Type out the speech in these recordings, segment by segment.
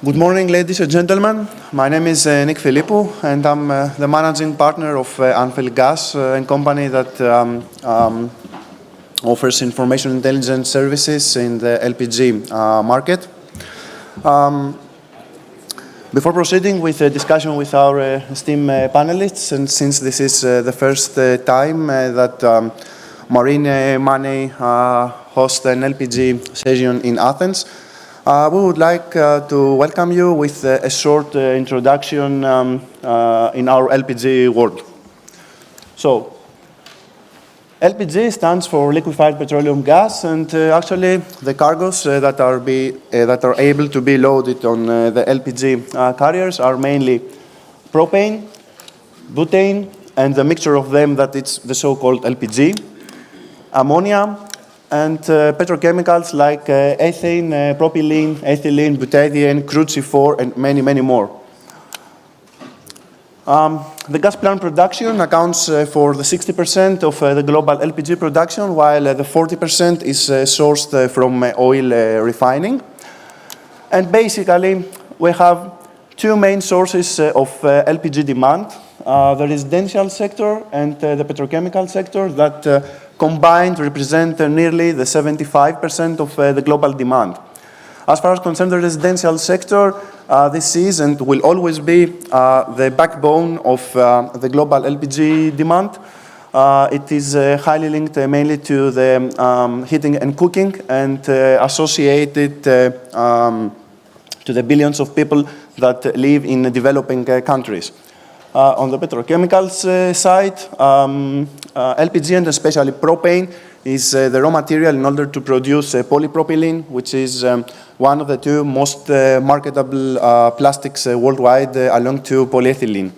Good morning, ladies and gentlemen. My name is Nick Filippou, and I'm the managing partner of Anfil Gas, a company that offers information intelligence services in the LPG market. Before proceeding with a discussion with our esteemed panelists, and since this is the first time that Marine Money hosts an LPG session in Athens, we would like to welcome you with a short introduction in our LPG world. So, LPG stands for liquefied petroleum gas, and actually the cargoes that are able to be loaded on the LPG carriers are mainly propane, butane, and the mixture of them that it's the so-called LPG, ammonia, and petrochemicals like ethane, propylene, ethylene, butadiene, crude C4, and many, many more. The gas plant production accounts for the 60% of the global LPG production, while the 40% is sourced from oil refining. And basically, we have two main sources of LPG demand, the residential sector and the petrochemical sector that combined represent nearly the 75% of the global demand. As far as concerns the residential sector, this is and will always be the backbone of the global LPG demand. It is highly linked mainly to the heating and cooking and associated to the billions of people that live in developing countries. On the petrochemicals side, LPG and especially propane is the raw material in order to produce polypropylene, which is one of the two most marketable plastics worldwide, along to polyethylene.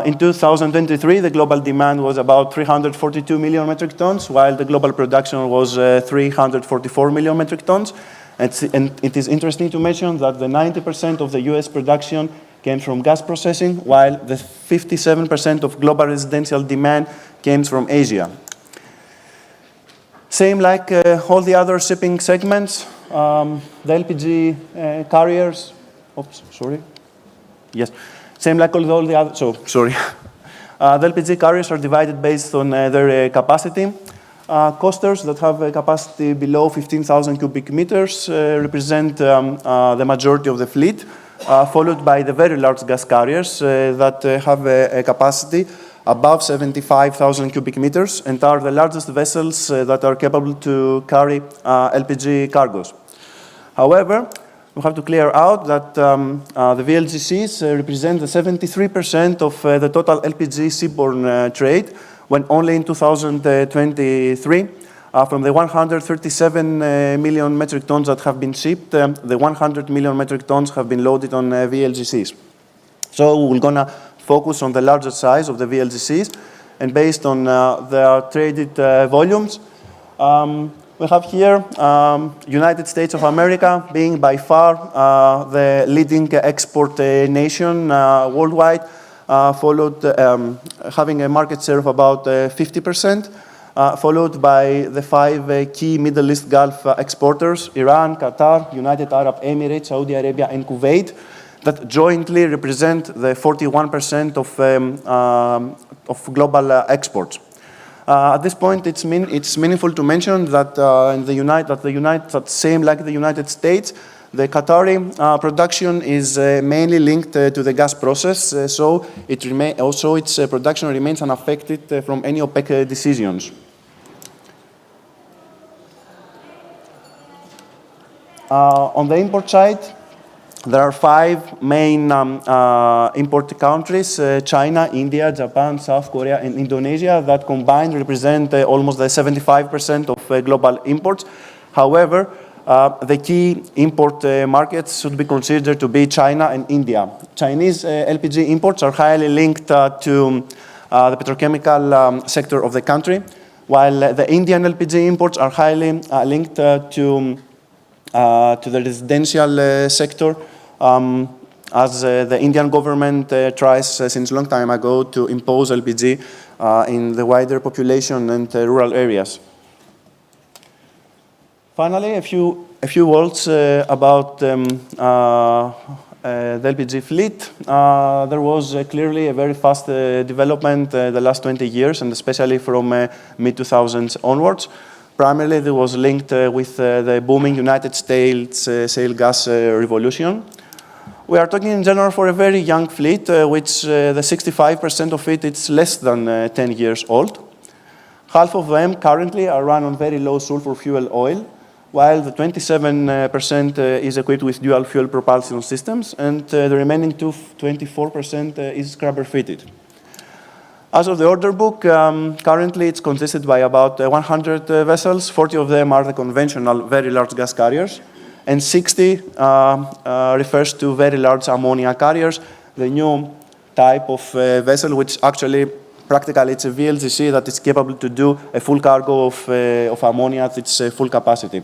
In 2023, the global demand was about 342 million metric tons, while the global production was 344 million metric tons. And it is interesting to mention that the 90% of the US production came from gas processing, while the 57% of global residential demand came from Asia. Same like all the other shipping segments, the LPG carriers, same like all the other, the LPG carriers are divided based on their capacity. Coasters that have a capacity below 15,000 cubic meters represent the majority of the fleet, followed by the very large gas carriers that have a capacity above 75,000 cubic meters and are the largest vessels that are capable to carry LPG cargoes. However, we have to clear out that the VLGCs represent the 73% of the total LPG seaborne trade, when only in 2023, from the 137 million metric tons that have been shipped, the 100 million metric tons have been loaded on VLGCs. So we're going to focus on the larger size of the VLGCs, and based on their traded volumes, we have here United States of America being by far the leading export nation worldwide, followed having a market share of about 50%. Followed by the five key Middle East Gulf exporters, Iran, Qatar, United Arab Emirates, Saudi Arabia, and Kuwait, that jointly represent the 41% of global exports. At this point, it's meaningful to mention that same like the United States, the Qatari production is mainly linked to the gas process, so its production remains unaffected from any OPEC decisions. On the import side, there are five main import countries, China, India, Japan, South Korea, and Indonesia, that combined represent almost the 75% of global imports. However, the key import markets should be considered to be China and India. Chinese LPG imports are highly linked to the petrochemical sector of the country, while the Indian LPG imports are highly linked to the residential sector, as the Indian government tries since a long time ago to impose LPG in the wider population and rural areas. Finally, a few A few words about the LPG fleet. There was clearly a very fast development the last 20 years, and especially from mid-2000s onwards. Primarily, it was linked with the booming United States shale gas revolution. We are talking in general for a very young fleet, which the 65% of it is less than 10 years old. Half of them currently are run on very low sulfur fuel oil, while the 27% is equipped with dual fuel propulsion systems, and the remaining 24% is scrubber fitted. As of the order book, currently it's consisted by about 100 vessels. 40 of them are the conventional very large gas carriers, and 60 refers to very large ammonia carriers, the new type of vessel, which actually practically it's a VLGC that is capable to do a full cargo of ammonia at its full capacity.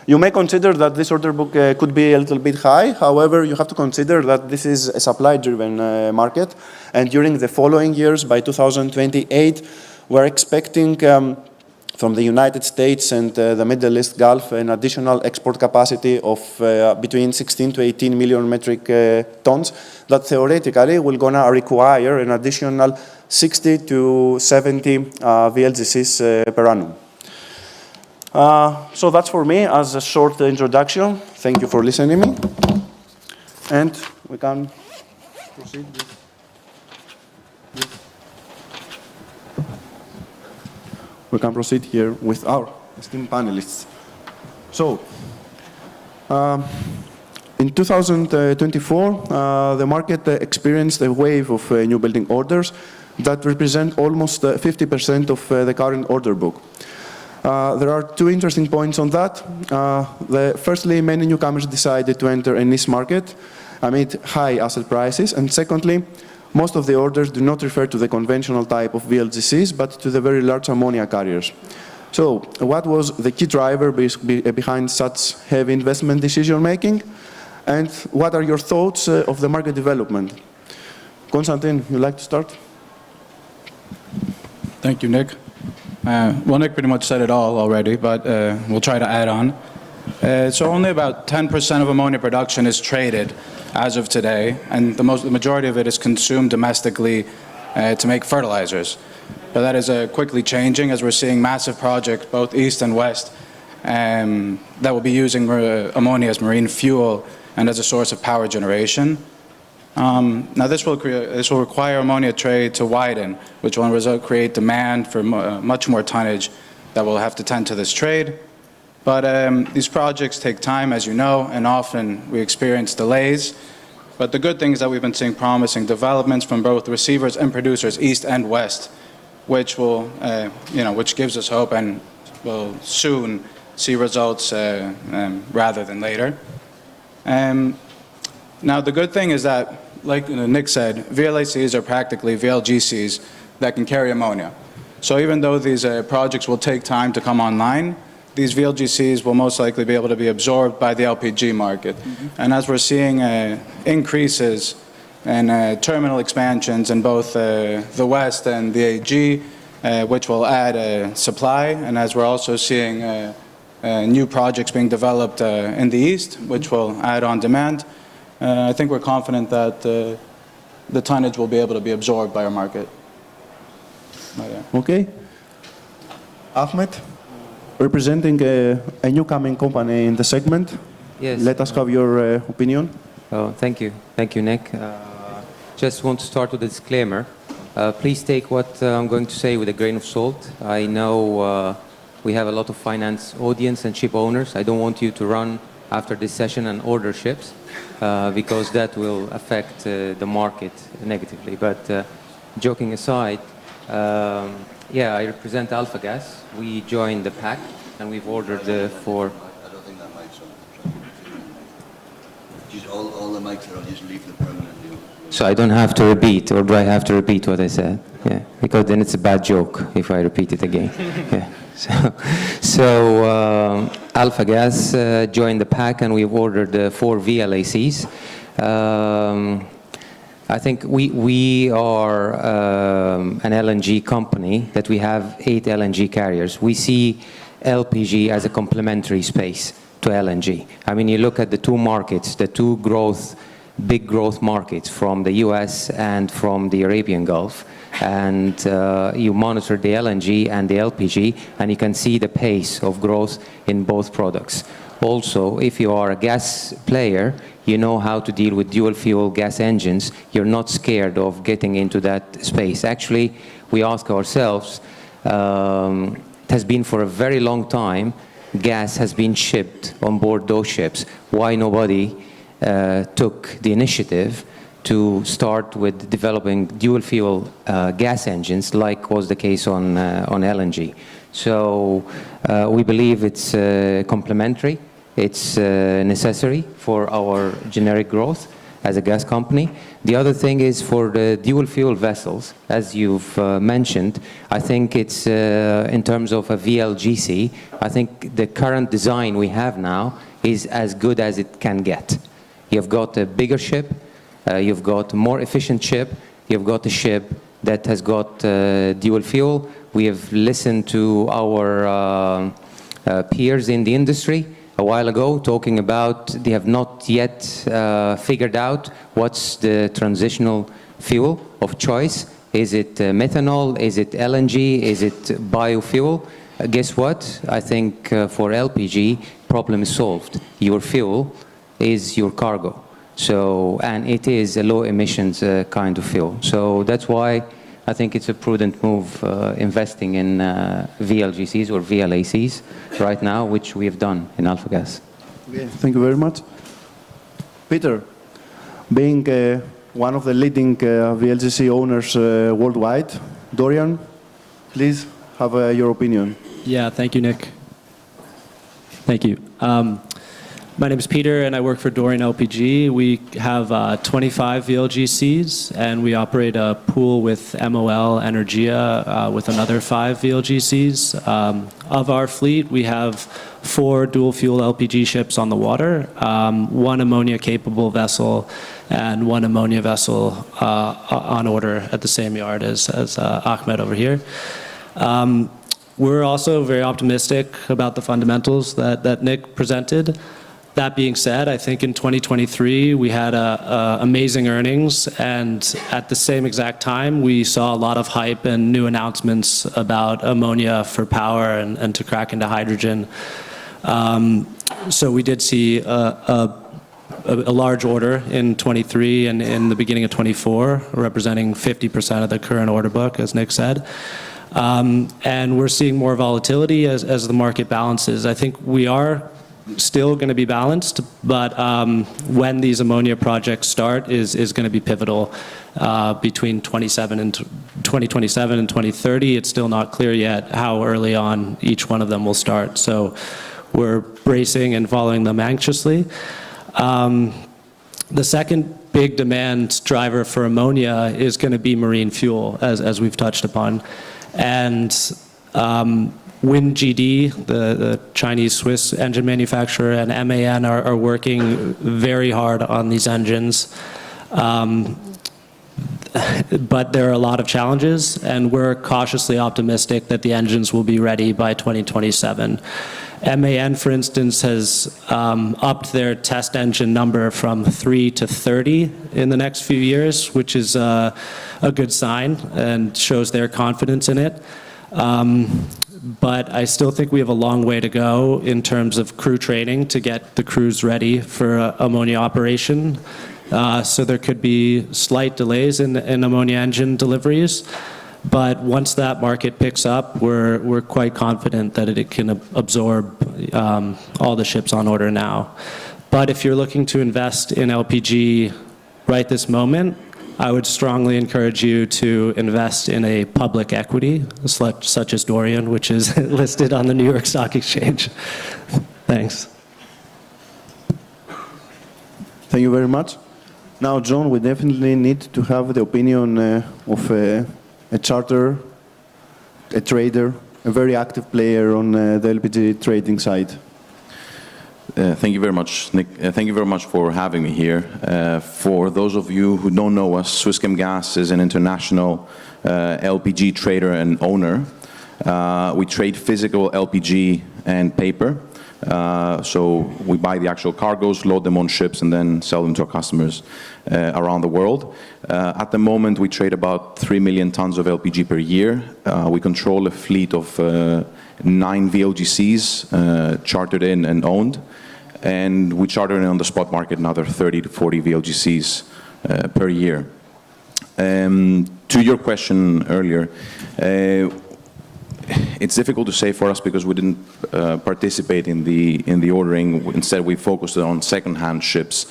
You may consider that this order book could be a little bit high. However, you have to consider that this is a supply-driven market. And during the following years, by 2028, we're expecting from the United States and the Middle East Gulf an additional export capacity of between 16 to 18 million metric tons that theoretically will gonna require an additional 60 to 70 VLGCs per annum. So that's for me as a short introduction. Thank you for listening to me. And we can proceed here with our esteemed panelists. So, in 2024, the market experienced a wave of new building orders that represent almost 50% of the current order book. There are two interesting points on that. Firstly, many newcomers decided to enter a niche market amid high asset prices. And secondly, most of the orders do not refer to the conventional type of VLGCs, but to the very large ammonia carriers. So, what was the key driver behind such heavy investment decision-making? And what are your thoughts of the market development? Constantine, you'd like to start? Thank you, Nick. Well, Nick pretty much said it all already, but we'll try to add on. So only about 10% of ammonia production is traded as of today, and the majority of it is consumed domestically to make fertilizers. But that is quickly changing as we're seeing massive projects, both east and west, that will be using ammonia as marine fuel and as a source of power generation. Now this will require ammonia trade to widen, which will create demand for much more tonnage that will have to tend to this trade. But these projects take time, as you know, and often we experience delays. But the good thing is that we've been seeing promising developments from both receivers and producers, east and west, which will, which gives us hope and will soon see results rather than later. Now the good thing is that, like Nick said, VLACs are practically VLGCs that can carry ammonia. So even though these projects will take time to come online, these VLGCs will most likely be able to be absorbed by the LPG market. Mm-hmm. And as we're seeing increases and terminal expansions in both the West and the AG, which will add supply, and as we're also seeing new projects being developed in the East, which will add on demand, I think we're confident that the tonnage will be able to be absorbed by our market. Okay. Ahmed, representing a newcoming company in the segment. Yes. Let us have your opinion. Oh, thank you. Thank you, Nick. Just want to start with a disclaimer. Please take what I'm going to say with a grain of salt. I know we have a lot of finance audience and ship owners. I don't want you to run after this session and order ships because that will affect the market negatively. But joking aside, yeah, I represent AlphaGas. We joined the pack and we've ordered four. I don't think that mic's on. Just all the mics are on, just leave them permanently. So I don't have to repeat, or do I have to repeat what I said? Yeah, because then it's a bad joke if I repeat it again. Yeah. So AlphaGas joined the pack and we've ordered 4 VLACs. I think we are an LNG company that we have 8 LNG carriers. We see LPG as a complementary space. to LNG. I mean, you look at the two markets, the two big growth markets from the US and from the Arabian Gulf, and you monitor the LNG and the LPG, and you can see the pace of growth in both products. Also, if you are a gas player, you know how to deal with dual fuel gas engines. You're not scared of getting into that space. Actually, we ask ourselves, it has been for a very long time, gas has been shipped on board those ships. Why nobody took the initiative to start with developing dual fuel gas engines, like was the case on LNG. So we believe it's complementary, it's necessary for our generic growth as a gas company. The other thing is for the dual fuel vessels, as you've mentioned, I think it's in terms of a VLGC, I think the current design we have now is as good as it can get. You've got a bigger ship, you've got a more efficient ship, you've got a ship that has got dual fuel. We have listened to our peers in the industry a while ago talking about they have not yet figured out what's the transitional fuel of choice. Is it methanol? Is it LNG? Is it biofuel? Guess what? I think for LPG, problem is solved. Your fuel is your cargo. So, and it is a low emissions kind of fuel. So that's why I think it's a prudent move investing in VLGCs or VLACs right now, which we have done in AlphaGas. Okay, thank you very much. Peter, being one of the leading VLGC owners worldwide, Dorian, please have your opinion. Yeah, thank you, Nick. Thank you. My name is Peter, and I work for Dorian LPG. We have 25 VLGCs, and we operate a pool with MOL Energia with another 5 VLGCs. Of our fleet, we have 4 dual-fuel LPG ships on the water, 1 ammonia-capable vessel, and 1 ammonia vessel on order at the same yard as Ahmed over here. We're also very optimistic about the fundamentals that Nick presented. That being said, I think in 2023 we had amazing earnings, and at the same exact time we saw a lot of hype and new announcements about ammonia for power and to crack into hydrogen. So we did see a large order in 23 and in the beginning of 24, representing 50% of the current order book, as Nick said. And we're seeing more volatility as the market balances. I think we are still going to be balanced, but when these ammonia projects start is going to be pivotal between 2027 and 2030. It's still not clear yet how early on each one of them will start. So we're bracing and following them anxiously. The second big demand driver for ammonia is going to be marine fuel, as we've touched upon. And WinGD, the Chinese-Swiss engine manufacturer, and MAN are working very hard on these engines. But there are a lot of challenges, and we're cautiously optimistic that the engines will be ready by 2027. MAN, for instance, has upped their test engine number from 3 to 30 in the next few years, which is a good sign and shows their confidence in it. But I still think we have a long way to go in terms of crew training to get the crews ready for ammonia operation. So there could be slight delays in ammonia engine deliveries. But once that market picks up, we're quite confident that it can absorb all the ships on order now. But if you're looking to invest in LPG right this moment, I would strongly encourage you to invest in a public equity, such as Dorian, which is listed on the New York Stock Exchange. Thanks. Thank you very much. Now, John, we definitely need to have the opinion of a charter, a trader, a very active player on the LPG trading side. Thank you very much, Nick. Thank you very much for having me here. For those of you who don't know us, SwissChemGas is an international LPG trader and owner. We trade physical LPG and paper. So we buy the actual cargoes, load them on ships, and then sell them to our customers around the world. At the moment, we trade about 3 million tons of LPG per year. We control a fleet of 9 VLGCs, chartered in and owned. And we charter in on the spot market another 30 to 40 VLGCs per year. To your question earlier, it's difficult to say for us because we didn't participate in the ordering. Instead, we focused on second-hand ships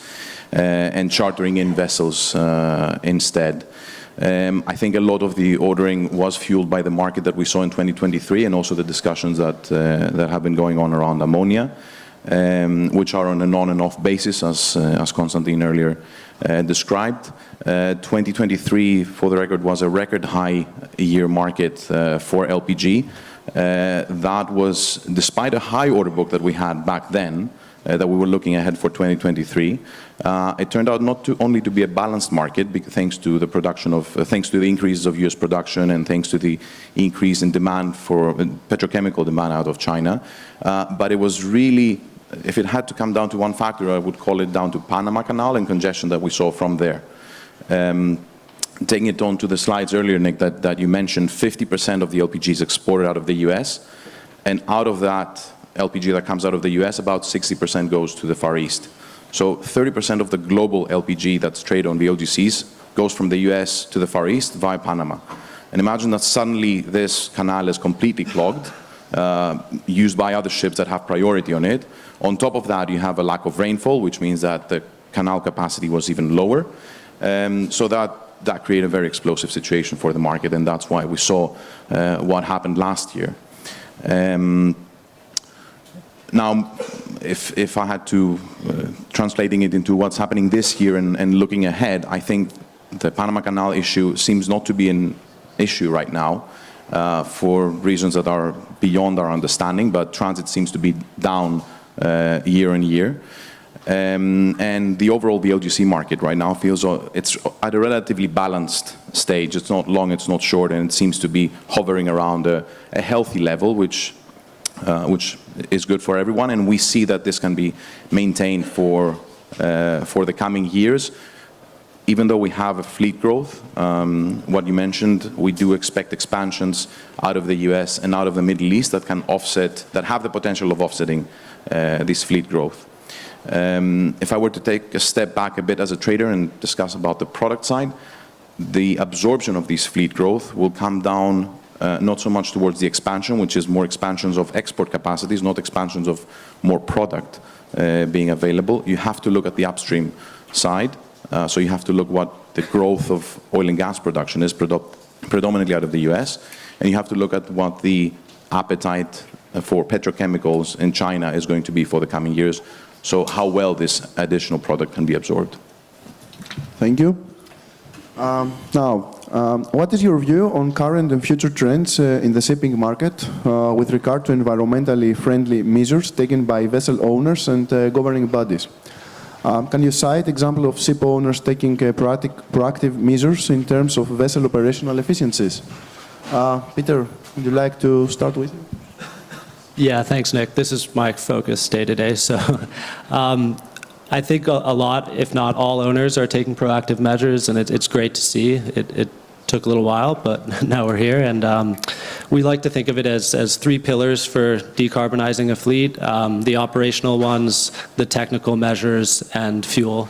and chartering in vessels instead. I think a lot of the ordering was fueled by the market that we saw in 2023 and also the discussions that have been going on around ammonia, which are on an on and off basis, as Constantine earlier described. 2023, for the record, was a record high year market for LPG. That was despite a high order book that we had back then, that we were looking ahead for 2023. It turned out not only to be a balanced market, thanks to the increases of U.S. production and thanks to the increase in demand for petrochemical demand out of China, but it was really, if it had to come down to one factor, I would call it down to Panama Canal and congestion that we saw from there. Taking it on to the slides earlier, Nick, that you mentioned, 50% of the LPG is exported out of the US, and out of that LPG that comes out of the US, about 60% goes to the Far East. So 30% of the global LPG that's traded on VLGCs goes from the US to the Far East via Panama. And imagine that suddenly this canal is completely clogged, used by other ships that have priority on it. On top of that, you have a lack of rainfall, which means that the canal capacity was even lower. So that created a very explosive situation for the market, and that's why we saw what happened last year. Now, if I had to translating it into what's happening this year and looking ahead, I think the Panama Canal issue seems not to be an issue right now for reasons that are beyond our understanding, but transit seems to be down year on year. And the overall VLGC market right now feels it's at a relatively balanced stage. It's not long, it's not short, and it seems to be hovering around a healthy level, which is good for everyone. And we see that this can be maintained for the coming years. Even though we have a fleet growth, what you mentioned, we do expect expansions out of the US and out of the Middle East that can offset, that have the potential of offsetting this fleet growth. If I were to take a step back a bit as a trader and discuss about the product side, the absorption of this fleet growth will come down not so much towards the expansion, which is more expansions of export capacities, not expansions of more product being available. You have to look at the upstream side. So you have to look what the growth of oil and gas production is predominantly out of the US, and you have to look at what the appetite for petrochemicals in China is going to be for the coming years. So how well this additional product can be absorbed. Thank you. What is your view on current and future trends in the shipping market with regard to environmentally friendly measures taken by vessel owners and governing bodies? Can you cite example of ship owners taking proactive measures in terms of vessel operational efficiencies? Peter, would you like to start with? Yeah, thanks, Nick. This is my focus day to day. So I think a lot, if not all owners, are taking proactive measures, and it's great to see. It took a little while, but now we're here. And we like to think of it as 3 pillars for decarbonizing a fleet: the operational ones, the technical measures, and fuel.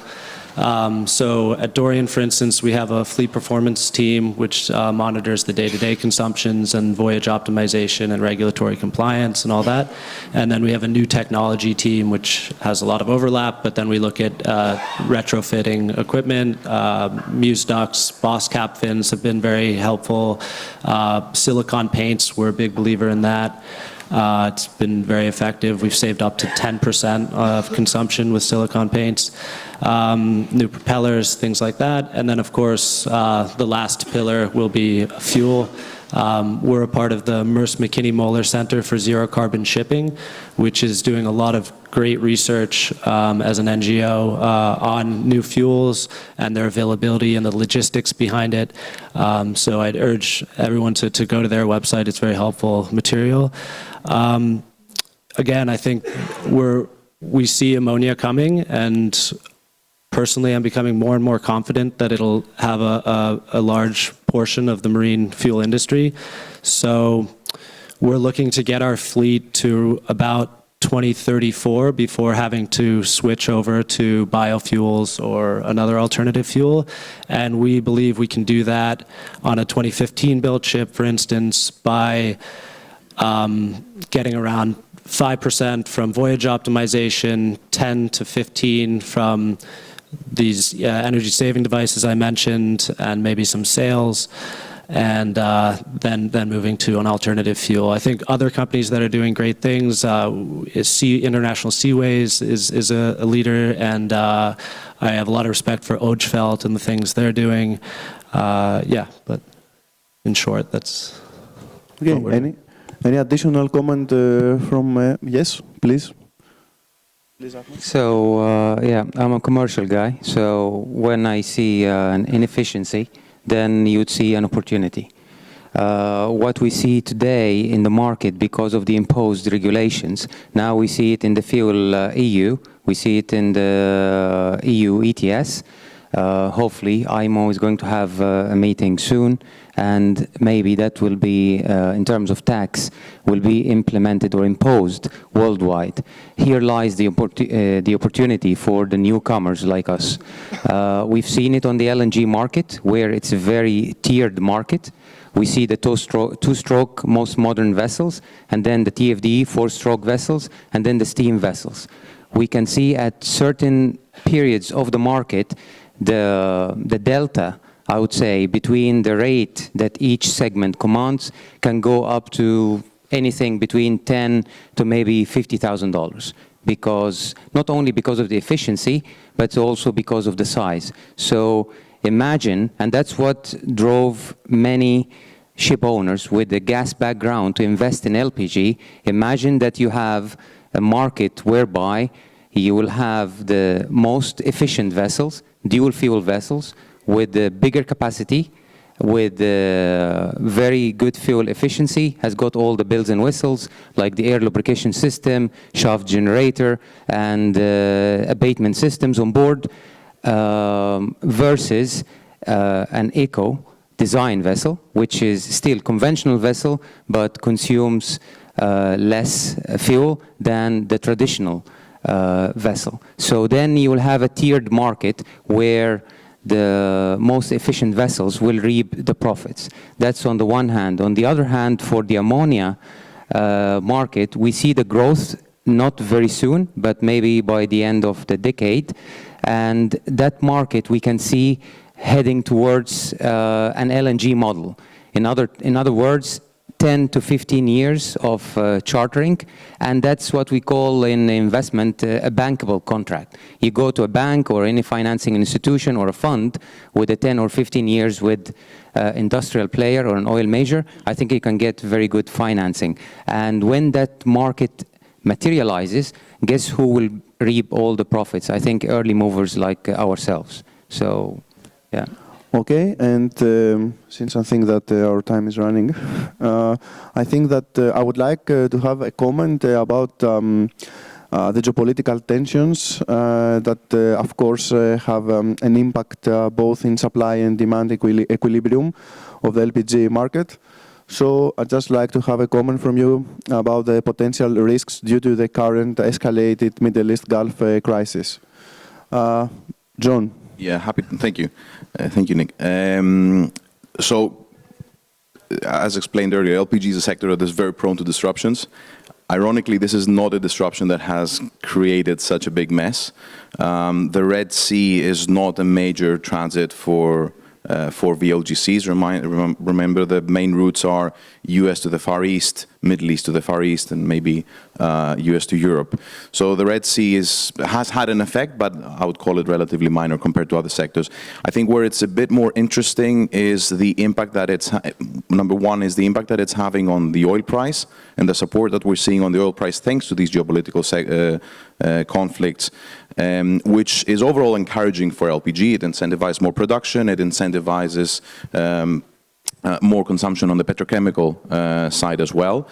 So at Dorian, for instance, we have a fleet performance team which monitors the day-to-day consumptions and voyage optimization and regulatory compliance and all that. And then we have a new technology team which has a lot of overlap, but then we look at retrofitting equipment. Muse ducts, Boss cap fins have been very helpful. Silicon paints, we're a big believer in that. It's been very effective. We've saved up to 10% of consumption with silicone paints. New propellers, things like that. And then, of course, the last pillar will be fuel. We're a part of the Merce McKinney-Moeller Center for Zero Carbon Shipping, which is doing a lot of great research as an NGO on new fuels and their availability and the logistics behind it. So I'd urge everyone to go to their website. It's very helpful material. again, I think we see ammonia coming, and personally, I'm becoming more and more confident that it'll have a large portion of the marine fuel industry. So we're looking to get our fleet to about 2034 before having to switch over to biofuels or another alternative fuel. And we believe we can do that on a 2015 built ship, for instance, by getting around 5% from voyage optimization, 10 to 15 from these energy saving devices I mentioned, and maybe some sales, and then moving to an alternative fuel. I think other companies that are doing great things, International Seaways is a leader, and I have a lot of respect for Ojfelt and the things they're doing. Yeah, but in short, that's Okay, what we're doing. any additional comment from, yes, please? Please, Ahmed. So, yeah, I'm a commercial guy. So when I see an inefficiency, then you'd see an opportunity. What we see today in the market because of the imposed regulations, now we see it in the fuel EU, we see it in the EU ETS. Hopefully, IMO is going to have a meeting soon, and maybe that will be, in terms of tax, will be implemented or imposed worldwide. Here lies the opportunity for the newcomers like us. We've seen it on the LNG market, where it's a very tiered market. We see the two-stroke most modern vessels, and then the TFDE four-stroke vessels, and then the steam vessels. We can see at certain periods of the market the delta, I would say, between the rate that each segment commands can go up to anything between $10,000 to maybe $50,000, because not only because of the efficiency, but also because of the size. So imagine, and that's what drove many ship owners with the gas background to invest in LPG. Imagine that you have a market whereby you will have the most efficient vessels, dual fuel vessels, with the bigger capacity, with very good fuel efficiency, has got all the bells and whistles, like the air lubrication system, shaft generator, and abatement systems on board, versus an eco design vessel, which is still conventional vessel, but consumes less fuel than the traditional vessel. So then you will have a tiered market where the most efficient vessels will reap the profits. That's on the one hand. On the other hand, for the ammonia market, we see the growth not very soon, but maybe by the end of the decade. And that market we can see heading towards an LNG model. In other words, 10 to 15 years of chartering, and that's what we call in investment a bankable contract. You go to a bank or any financing institution or a fund with a 10 or 15 years with industrial player or an oil major, I think you can get very good financing. And when that market materializes, guess who will reap all the profits? I think early movers like ourselves. So, yeah. Okay, and since I think that our time is running, I think that I would like to have a comment about the geopolitical tensions that, of course, have an impact both in supply and demand equilibrium of the LPG market. So I'd just like to have a comment from you about the potential risks due to the current escalated Middle East Gulf crisis. John. Yeah, happy. Thank you. Thank you, Nick. So, as explained earlier, LPG is a sector that is very prone to disruptions. Ironically, this is not a disruption that has created such a big mess. The Red Sea is not a major transit for VLGCs. Remember, the main routes are US to the Far East, Middle East to the Far East, and maybe US to Europe. So the Red Sea has had an effect, but I would call it relatively minor compared to other sectors. I think where it's a bit more interesting is the impact that number one is the impact that it's having on the oil price and the support that we're seeing on the oil price thanks to these geopolitical conflicts, which is overall encouraging for LPG. It incentivizes more production, it incentivizes more consumption on the petrochemical side as well.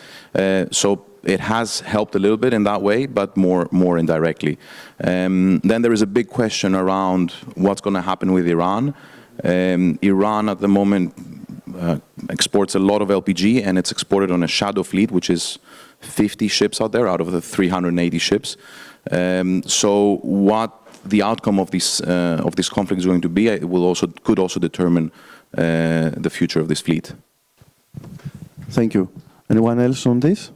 So it has helped a little bit in that way, but more indirectly. Then there is a big question around what's going to happen with Iran. Iran at the moment exports a lot of LPG, and it's exported on a shadow fleet, which is 50 ships out there out of the 380 ships. So what the outcome of this conflict is going to be, it could also determine the future of this fleet. Thank you. Anyone else on this?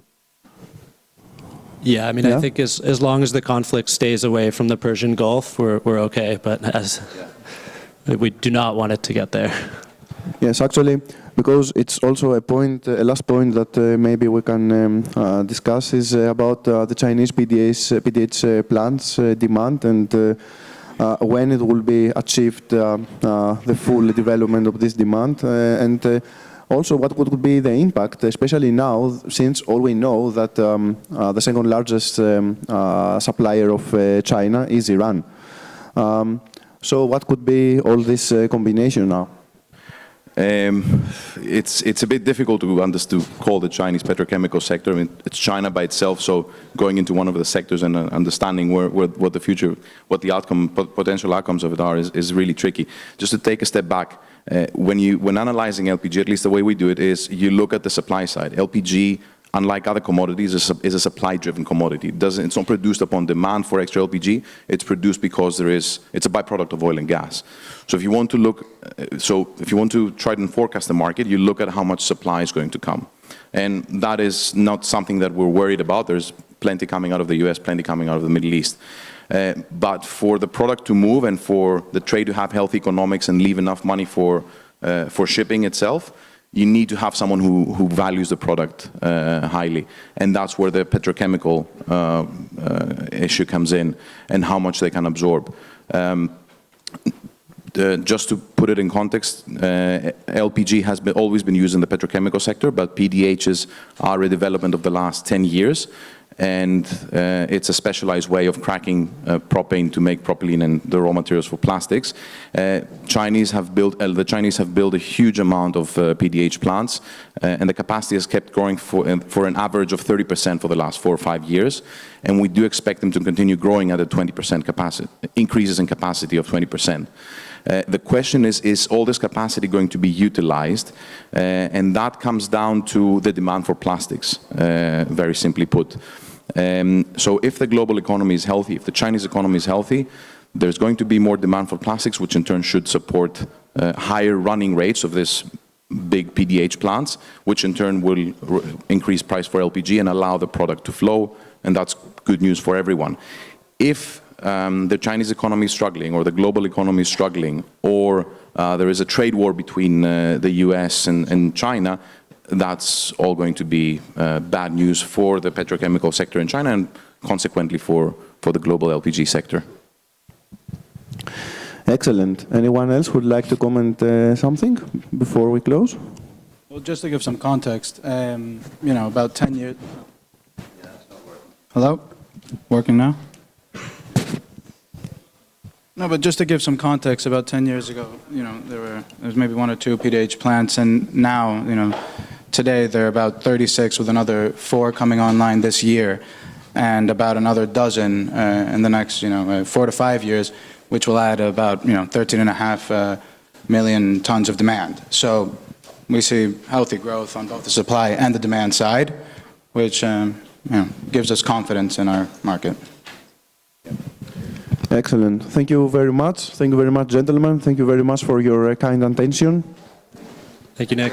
Yeah, I mean, Yeah? I think as long as the conflict stays away from the Persian Gulf, we're okay. But we do not want it to get there. Yes, actually, because it's also a point, a last point that maybe we can discuss is about the Chinese PDH plants demand and when it will be achieved the full development of this demand and also what would be the impact, especially now, since all we know that the second largest supplier of China is Iran. So what could be all this combination now? It's a bit difficult to call the Chinese petrochemical sector. I mean, it's China by itself, so going into one of the sectors and understanding what the potential outcomes of it are is really tricky. Just to take a step back, when analyzing LPG, at least the way we do it is you look at the supply side. LPG, unlike other commodities, is a supply-driven commodity. It's not produced upon demand for extra LPG. It's produced because it's a byproduct of oil and gas. So if you want to try and forecast the market, you look at how much supply is going to come, and that is not something that we're worried about. There's plenty coming out of the US, plenty coming out of the Middle East. But for the product to move and for the trade to have healthy economics and leave enough money for shipping itself, you need to have someone who values the product highly. And that's where the petrochemical issue comes in and how much they can absorb. Just to put it in context, LPG has always been used in the petrochemical sector, but PDHs are a development of the last 10 years. And it's a specialized way of cracking propane to make propylene and the raw materials for plastics. The Chinese have built a huge amount of PDH plants, and the capacity has kept growing for an average of 30% for the last 4 or 5 years. And we do expect them to continue growing at a 20% capacity, increases in capacity of 20%. The question is all this capacity going to be utilized? And that comes down to the demand for plastics, very simply put. So if the global economy is healthy, if the Chinese economy is healthy, there's going to be more demand for plastics, which in turn should support higher running rates of this big PDH plants, which in turn will increase price for LPG and allow the product to flow, and that's good news for everyone. If the Chinese economy is struggling, or the global economy is struggling, or there is a trade war between the US and China, that's all going to be bad news for the petrochemical sector in China and consequently for the global LPG sector. Excellent. Anyone else would like to comment something before we close? Well, just to give some context, about 10 years... Hello? Working now? No, but just to give some context, about 10 years ago, there was maybe 1 or 2 PDH plants, and now, today there are about 36 with another 4 coming online this year, and about another dozen in the next, 4 to 5 years, which will add about, 13.5 million tons of demand. So we see healthy growth on both the supply and the demand side, which, gives us confidence in our market. Excellent. Thank you very much. Thank you very much, gentlemen. Thank you very much for your kind attention. Thank you, Nick.